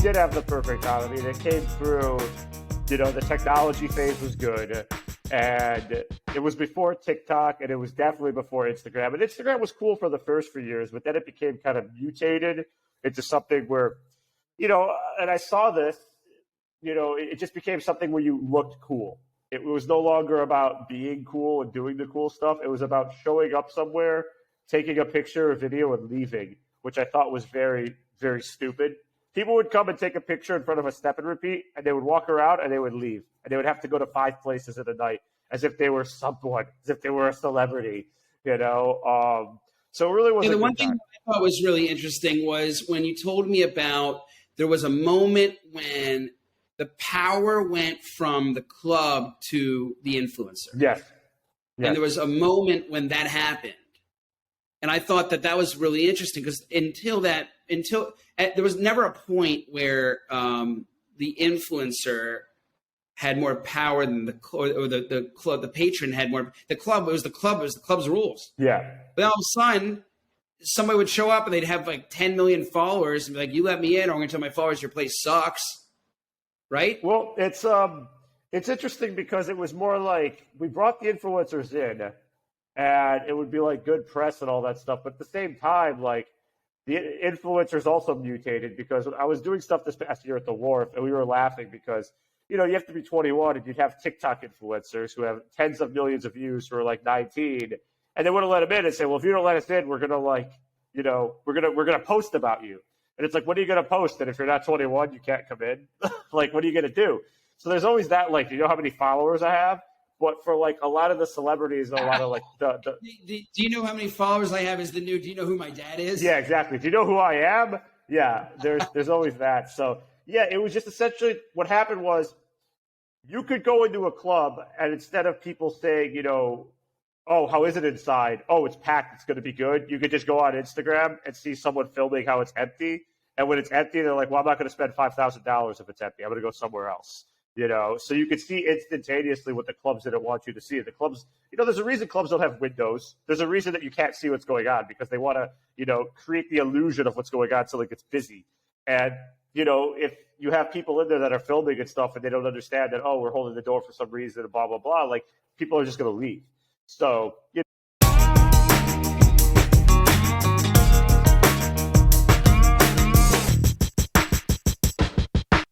did have the perfect time. I mean, it came through, the technology phase was good. And it was before TikTok, and it was definitely before Instagram. And Instagram was cool for the first few years, but then it became kind of mutated into something where, and I saw this, it just became something where you looked cool. It was no longer about being cool and doing the cool stuff. It was about showing up somewhere, taking a picture or video, and leaving, which I thought was very, very stupid. People would come and take a picture in front of a step and repeat, and they would walk around and they would leave. And they would have to go to 5 places in a night as if they were someone, as if they were a celebrity, So it really was. The one thing I thought was really interesting was when you told me about there was a moment when the power went from the club to the influencer. Yes. And there was a moment when that happened. And I thought that was really interesting because until there was never a point where the influencer had more power than the club. The patron had more. The club was the club's rules. Yeah. But all of a sudden, somebody would show up and they'd have like 10 million followers and be like, "You let me in, or I'm going to tell my followers your place sucks." Right? Well, it's interesting because it was more like we brought the influencers in, and it would be like good press and all that stuff. But at the same time, like the influencers also mutated because I was doing stuff this past year at the Wharf, and we were laughing because you have to be 21, and you'd have TikTok influencers who have tens of millions of views who are like 19, and they wouldn't let them in and say, "Well, if you don't let us in, we're gonna we're gonna post about you." And it's like, what are you gonna post? And if you're not 21, you can't come in. Like, what are you gonna do? So there's always that. Like, you know how many followers I have? But for like a lot of the celebrities, and a lot of like do you know how many followers I have? Do you know who my dad is? Yeah, exactly. Do you know who I am? Yeah, there's always that. So yeah, it was just essentially what happened was you could go into a club and instead of people saying, "Oh, how is it inside? Oh, it's packed. It's going to be good." You could just go on Instagram and see someone filming how it's empty. And when it's empty, they're like, "Well, I'm not going to spend $5,000 if it's empty. I'm going to go somewhere else." So you could see instantaneously what the clubs didn't want you to see. The clubs, there's a reason clubs don't have windows. There's a reason that you can't see what's going on because they want to, create the illusion of what's going on so like it's busy. And, if you have people in there that are filming and stuff and they don't understand that, oh, we're holding the door for some reason, blah, blah, blah, like people are just going to leave. So,